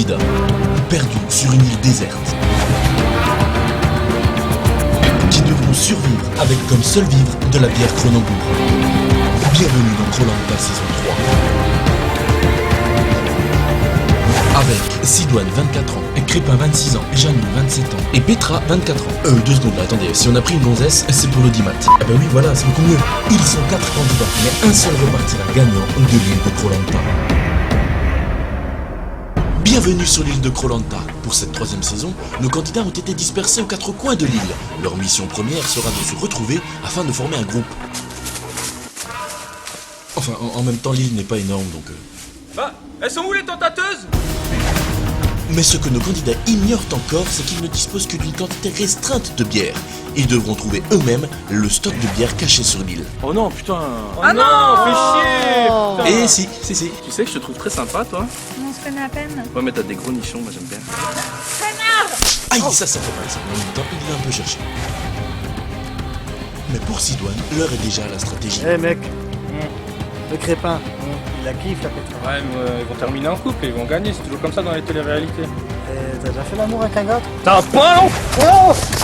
candidats, perdus sur une île déserte, qui devront survivre avec comme seul vivre de la bière Kronenbourg. Bienvenue dans Koh-Lanta saison 3. Avec Sidoine, 24 ans, Crépin, 26 ans, Jeanne, 27 ans, et Petra, 24 ans. 2 secondes là, attendez, si on a pris une gonzesse, c'est pour l'audimat. Ah bah oui, voilà, c'est beaucoup mieux. Ils sont 4 candidats, mais un seul repartira gagnant de l'île de Koh-Lanta. Bienvenue sur l'île de Koh-Lanta. Pour cette 3e saison, nos candidats ont été dispersés aux 4 coins de l'île. Leur mission première sera de se retrouver afin de former un groupe. Enfin, en même temps, l'île n'est pas énorme, donc... Bah, elles sont où les tentateuses? Mais ce que nos candidats ignorent encore, c'est qu'ils ne disposent que d'une quantité restreinte de bière. Ils devront trouver eux-mêmes le stock de bière caché sur l'île. Oh non, putain. Ah non, fais chier putain. Et si. Tu sais que je te trouve très sympa, toi. On se connaît à peine. Ouais, mais t'as des gros nichons, moi j'aime bien. Aïe, ça fait mal, ça. En même temps, il l'a un peu cherché. Mais pour Sidoine, l'heure est déjà à la stratégie. Eh mec, le Crépin, il la kiffe la Petra. Ouais, mais ils vont terminer en couple et ils vont gagner, c'est toujours comme ça dans les téléréalités. T'as déjà fait l'amour avec un gars? T'as un point long.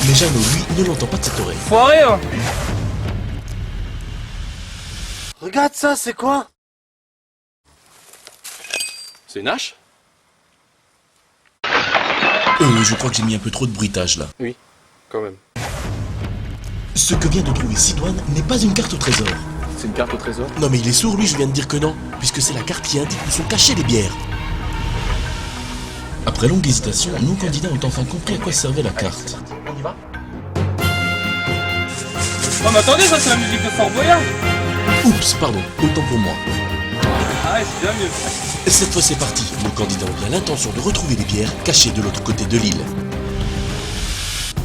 Mais Jeannot, lui, ne l'entend pas de cette oreille. Foiré hein. Regarde ça, c'est quoi? C'est une hache? Je crois que j'ai mis un peu trop de bruitage là. Oui, quand même. Ce que vient de trouver Sidoine n'est pas une carte au trésor. C'est une carte au trésor? Non mais il est sourd lui, je viens de dire que non, puisque c'est la carte qui indique où sont cachées les bières. Après longue hésitation, nos candidats ont enfin compris à quoi servait la carte. On y va? Oh mais attendez, ça c'est la musique de Fort Boyard. Oups, pardon, autant pour moi. Ah ouais, c'est bien mieux. Cette fois c'est parti, nos candidats ont bien l'intention de retrouver les bières cachées de l'autre côté de l'île.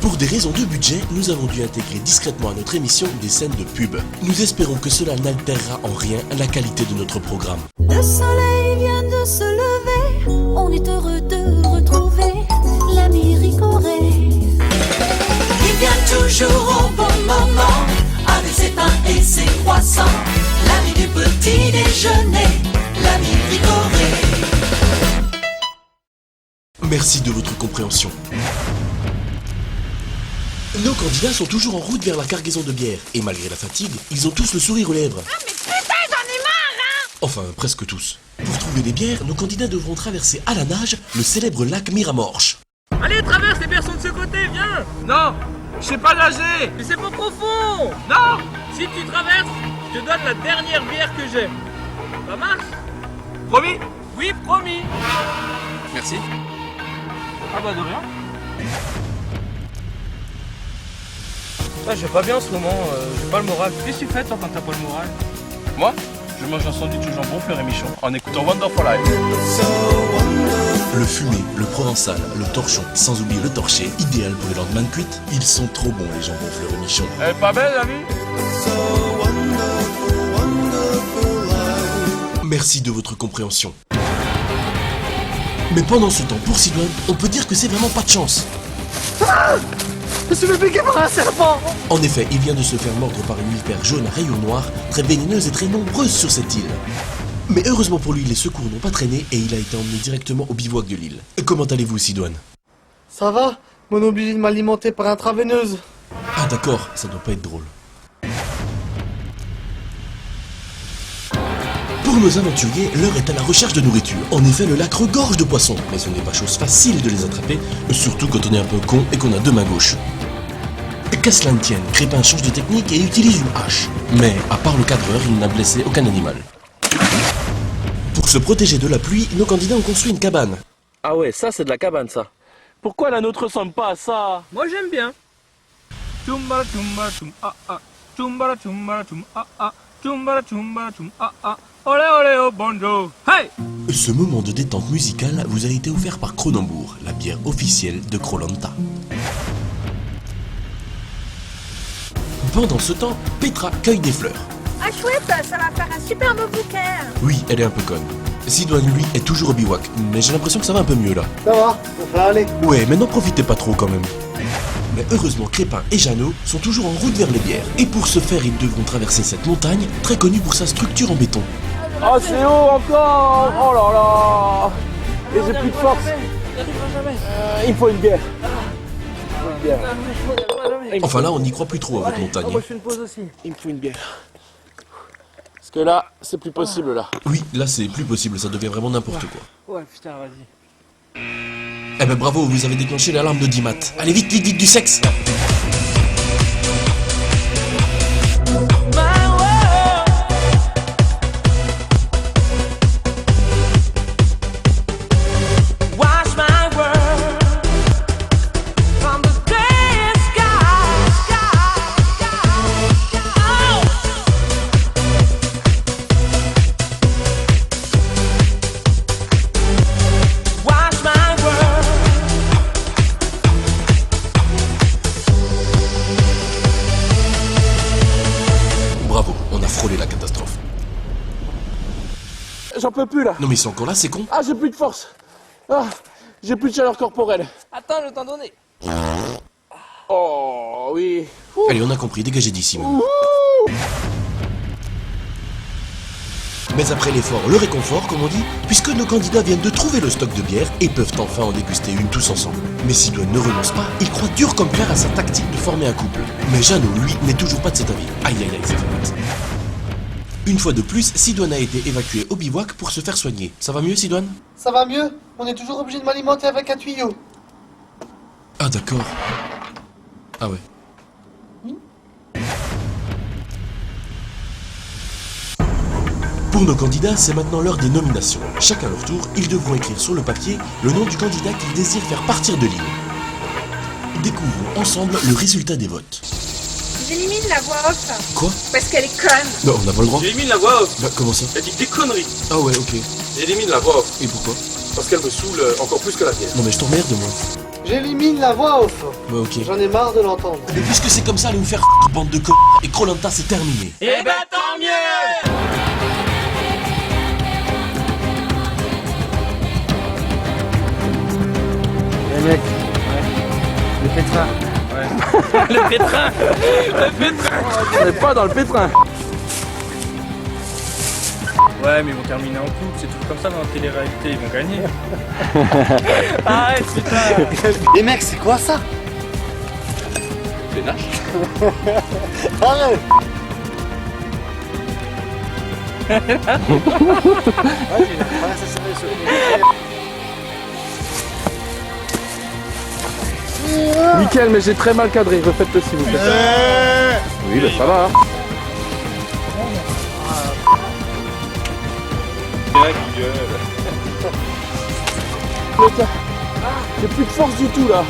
Pour des raisons de budget, nous avons dû intégrer discrètement à notre émission des scènes de pub. Nous espérons que cela n'altérera en rien la qualité de notre programme. Le soleil vient de se lever, on est heureux de retrouver l'ami Ricoré. Il vient toujours au bon moment, avec ses pains et ses croissants, l'ami du petit déjeuner, l'ami Ricoré. Merci de votre compréhension. Nos candidats sont toujours en route vers la cargaison de bière, et malgré la fatigue, ils ont tous le sourire aux lèvres. Ah mais putain, j'en ai marre, hein! Enfin, presque tous. Pour trouver les bières, nos candidats devront traverser à la nage le célèbre lac Miramorche. Allez, traverse, les bières sont de ce côté, viens. Non, je sais pas nager. Mais c'est pas profond. Non, si tu traverses, je te donne la dernière bière que j'ai. Ça marche? Promis? Oui, promis. Merci. Ah bah de rien. Ah, je vais pas bien en ce moment, j'ai pas le moral. Qu'est-ce que tu fais toi quand t'as pas le moral? Moi, je mange un sandwich au jambon fleur et michon en écoutant Wonderful Life. Le fumé, le provençal, le torchon, sans oublier le torché, idéal pour les lendemains de cuite. Ils sont trop bons les jambons fleur et michon. Elle est pas belle la vie? Merci de votre compréhension. Mais pendant ce temps, pour Sidoine, on peut dire que c'est vraiment pas de chance. Je suis piqué par un serpent. En effet, il vient de se faire mordre par une vipère jaune à rayons noirs, très vénéneuse et très nombreuse sur cette île. Mais heureusement pour lui, les secours n'ont pas traîné et il a été emmené directement au bivouac de l'île. Comment allez-vous, Sidoine? Ça va? Mon obligé de m'alimenter par intraveineuse. Ah d'accord, ça doit pas être drôle. Pour nos aventuriers, l'heure est à la recherche de nourriture. En effet, le lac regorge de poissons, mais ce n'est pas chose facile de les attraper, surtout quand on est un peu con et qu'on a 2 mains gauches. Qu'à cela ne tienne, Crépin change de technique et utilise une hache. Mais, à part le cadreur, il n'a blessé aucun animal. Pour se protéger de la pluie, nos candidats ont construit une cabane. Ah ouais, ça c'est de la cabane ça. Pourquoi la nôtre ressemble pas à ça? Moi j'aime bien. Tumbala tumbala tum ah ah. Tumbala tumbala tum ah ah. Tumbala tumbala tum ah ah. Olé olé oh bonjour. Hey! Ce moment de détente musicale vous a été offert par Kronenbourg, la bière officielle de Koh-Lanta. Pendant ce temps, Petra cueille des fleurs. Ah chouette, ça va faire un super beau bouquet. Oui, elle est un peu conne. Sidoine, lui, est toujours au bivouac, mais j'ai l'impression que ça va un peu mieux là. Ça va, on va aller. Ouais, mais n'en profitez pas trop quand même. Mais heureusement, Crépin et Jeannot sont toujours en route vers les bières. Et pour ce faire, ils devront traverser cette montagne, très connue pour sa structure en béton. Oh c'est haut encore! Oh là là! Et j'ai plus de force. Il me faut une bière. Enfin là, on n'y croit plus trop à votre montagne. Moi je fais une pause aussi. Il me faut une bière. Parce que là, c'est plus possible là. Oui, là c'est plus possible, ça devient vraiment n'importe quoi. Ouais putain vas-y. Eh ben bravo, vous avez déclenché l'alarme de 10 mat. Allez vite, vite, vite, du sexe. Bravo, on a frôlé la catastrophe. J'en peux plus là. Non mais ils sont encore là, c'est con. Ah, j'ai plus de force. Ah, j'ai plus de chaleur corporelle. Attends, je vais t'en donner. Oh oui. Allez, on a compris, dégagez d'ici. Même. Mais après l'effort, le réconfort, comme on dit, puisque nos candidats viennent de trouver le stock de bière et peuvent enfin en déguster une tous ensemble. Mais Sidoine ne renonce pas, il croit dur comme fer à sa tactique de former un couple. Mais Jeannot, lui, n'est toujours pas de cet avis. Aïe aïe aïe, ça fait mal. Une fois de plus, Sidoine a été évacué au bivouac pour se faire soigner. Ça va mieux, Sidoine? Ça va mieux? On est toujours obligé de m'alimenter avec un tuyau. Ah d'accord. Ah ouais. Pour nos candidats, c'est maintenant l'heure des nominations. Chacun leur tour, ils devront écrire sur le papier le nom du candidat qu'ils désirent faire partir de l'île. Découvrons ensemble le résultat des votes. J'élimine la voix off. Quoi? Parce qu'elle est conne. Non, on n'a pas le droit. J'élimine la voix off. Bah, comment ça? Elle dit des conneries. Ah ouais, ok. J'élimine la voix off. Et pourquoi? Parce qu'elle me saoule encore plus que la bière. Non mais je t'emmerde, moi. J'élimine la voix off. Ouais, ok. J'en ai marre de l'entendre. Mais puisque c'est comme ça, allez vous faire bande de co... Et Koh-Lanta, c'est terminé. Eh ben tant mieux. Les mecs. Le pétrin. Le pétrin. Le pétrin. On n'est pas dans le pétrin. Ouais, mais ils vont terminer en couple, c'est tout comme ça dans la télé-réalité, ils vont gagner. Arrête, putain. Les mecs, c'est quoi ça? C'est nache. Arrête. Nickel, mais j'ai très mal cadré, refaites-le s'il vous plaît. Oui, bah ça va. Hein. Putain, j'ai plus de force du tout là.